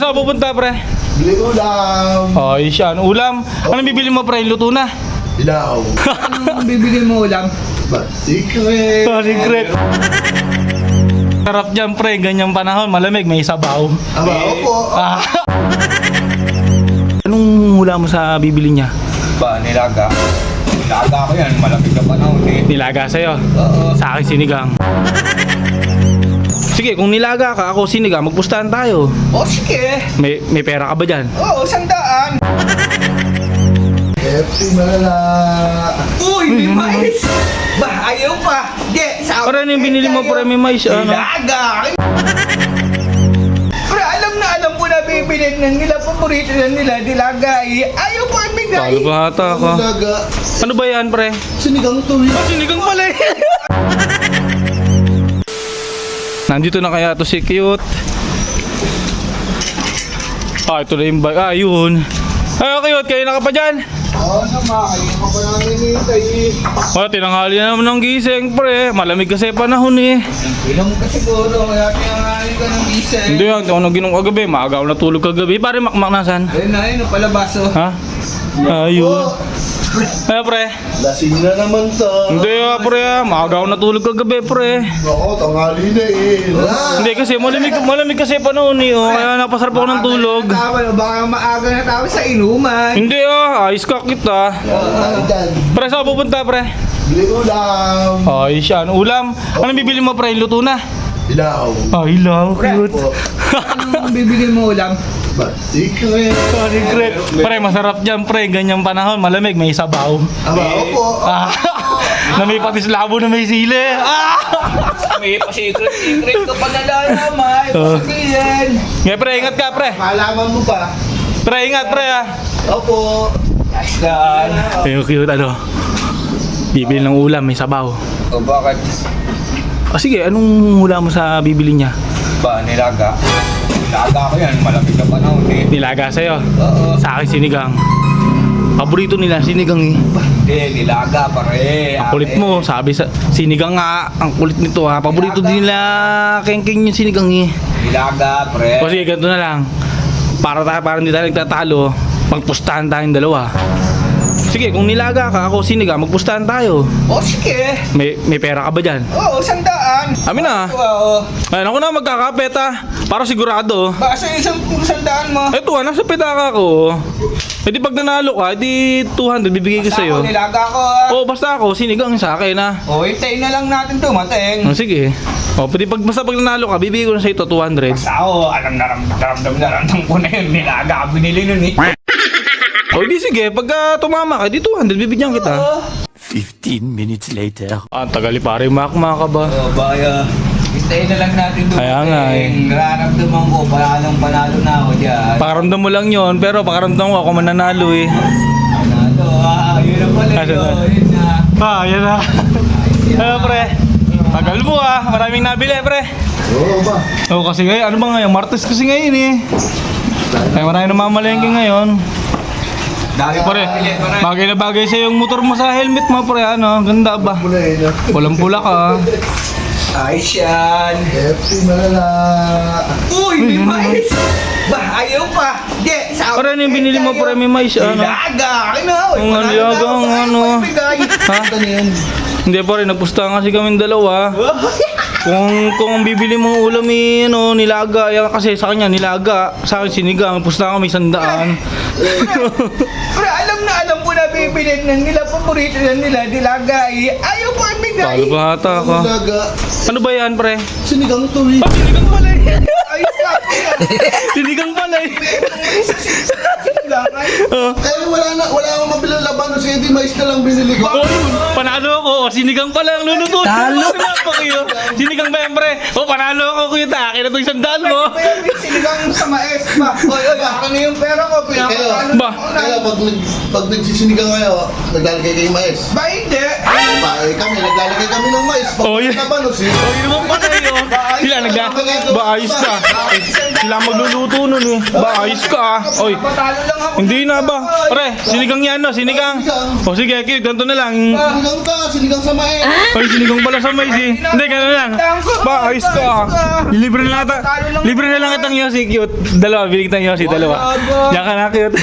saan pupunta, pre? Bili ulam. Ay, siya. Ano ulam? Anong bibili mo, pre? Luto na. Ilaw. Anong bibili mo ulam? But secret. Secret. Sarap dyan, pre. Ganyang panahon. Malamig. May sabaw. Aba, opo. Ah. Anong hula mo sa bibili niya? Ba, nilaga. Nilaga ko yan, malamig na panahon eh. Nilaga sa'yo. Oo. Sa akin sinigang. Sige, kung nilaga ka, ako sinigang, magpustahan tayo. O sige. May pera ka ba dyan? Oo, 100. Happy malala. Uy, may mais. Ba, ayaw pa. Di, sabi. Para ano yung binili mo, pre? May mais, ano? Nilaga. Pero alam ko na bibili ng nila, paborito na nila, nilaga eh. Ayaw pa ibigay. Talo pa ata ka. Nilaga. Ano ba yan, pre? Sinigang to eh. Sinigang pala eh. Nandito na kaya to si Cute. Ah, ito na yung bike. Ah, yun. Ay, Cute, kayo na ka pa dyan? Oo naman, ayun pa pa namin hinihintay eh. Oh, tinanghali na naman ng gising, pre. Malamig kasi panahon eh. Inom ka siguro, kaya pinangaling ka ng isa eh. Hindi yan, ako naginom kagabi. Maaga ako natulog kagabi. Pare, makmak nasan? Ayun na, ayun, palabaso. Ha? Ayun. Ay, pre. Lasing na naman to. Hindi pre. Maaga ako natulog kagabi, pre. Oo, tanghali na eh. Hindi kasi malamig kasi panahon eh. Oh. Kaya napasarap ako ng tulog. Baka maaga na tayo sa inuman. Hindi ayos ka kita. Dyan. Pre, saan pupunta, pre? Bili ulam. Ay, siya. Ano ulam? Anong bibili mo, pre? Luto na. Ilaw. Ay, lang. Cute. Anong bibili mo ulam? But secret. Secret. Pre, masarap dyan, pre. Ganyang panahon. Malamig. May sabaw. Aba, opo. Ah. Na may patis labo na may sili. Ah. May pa-secret ka pa nalalaman. Pasabihin. Nga, pre. Ingat ka, pre. Malaman mo pa. Pre, ingat, pre, ah. Opo. Aslan. Ayun, cute, ano? Bibili ng ulam. May sabaw. O bakit? Sige, anong hula mo sa bibili niya? Ba, nilaga. Nilaga ko yan, malamig na panahon eh. Nilaga sa'yo. Oo. Sa akin sinigang. Paborito nila sinigang eh. Hindi, nilaga pare. Ang kulit mo, sabi sa sinigang nga. Ang kulit nito ha. Paborito din nila kengkeng yung sinigang eh. Nilaga pre. O sige, ganito na lang. Para hindi tayo nagtatalo, magpustahan tayong dalawa. Sige, kung nilaga ka, ako sinigang, magpustahan tayo. O sige. May pera ka ba dyan? Oo, 100. Amin na. Oo. Ayun, ako na magkakapet ha. Para sigurado. Baka sa isang 100 mo. Eto ha, nasa petaka ko. E di pag nanalo ka, di 200 bibigay ko sa'yo. Ako, nilaga ko ah. O basta ako, sinigang sa akin ha. O, hintayin na lang natin dumating. O sige. O pwede basta pag nanalo ka, bibigay ko na sa'yo ito 200. Basta ako, naramdam ko na yun. Nilaga ka binili nun eh. O di sige, pagka tumama ka, di 200 bibigyan kita. Oo. 15 minutes later. Ah, tagali pare, makma ka ba? O, baya. Hintayin na lang natin dumating. Kaya nga eh. Nararamdaman ko, panalo na ako dyan. Pakaramdam mo lang yon, pero pakaramdam ko ako mananalo eh. Panalo, yun na pala Asan na? yun. Yun na. Ah, yan na. Ano pre? Tagal mo ah, maraming nabili pre. Oo ba? O kasi ngayon, ano ba ngayon? Martes kasi ngayon eh. Kaya maraming namamalengke ngayon. Dami Pare, pili ko na. bagay na bagay sa yung motor mo sa helmet mo pre, ano? Ganda ba? Muna eh. no? Pulang-pula ka. Ayos yan. Happy malala. Uy, may mais. Ba, ayaw pa. Di, sabi. Pare, ano yung binili mo pre? May mais, ano? Nilaga. Ano? Ang nilaga, ang ano. Ha? Ano yan? Hindi pare, nagpustahan kasi kami dalawa. Kung ang bibili mong ulam eh, ano, nilaga, yan kasi sa kanya nilaga, sa akin sinigang, pustahan kami 100. Pero alam ko na bibili ng nila, paborito na nila, nilaga eh. Ayaw pa ibigay. Talo pa ata ka. Nilaga. Ano ba yan pre? Sinigang to eh. Ah, sinigang pala eh. Ayos ka. Sinigang pala eh. Oh. Eh, wala akong mabilang laban kasi hindi mais na lang binili ko. Oh, yun. Panalo ako. Oh, sinigang pala ang luluto. Talo. Sinigang ba yan, pre? Oh, panalo ako kuya. Akin na itong 100 mo. Sinigang sa mais ba? Oy, akin na yung pera ko. Pinakakano Ba? Kaya pag nagsisinigang kayo, naglalagay kayo mais. Ba, hindi. Ba, eh, kami, naglalagay kami ng mais. Pag Oh, yun. laban, no, si... Oh, yun naman pala yun. Sila ba ayos ka? Sila magluluto nun eh. Ba ayos ka ah. Oy. Patalo lang ako. Hindi na ba? Pre, sinigang yan no, sinigang. O sige, cute, ganito na lang. Sinigang ka, sinigang sa mais. Ay, sinigang pala sa mais eh. Hindi, gano'n lang. Ba, ayos ka ah. Libre na lang kita. Libre na lang kitang yung si cute. Dalawa, bili kita ng Yosi, dalawa. Wala, Diyan ka na, cute.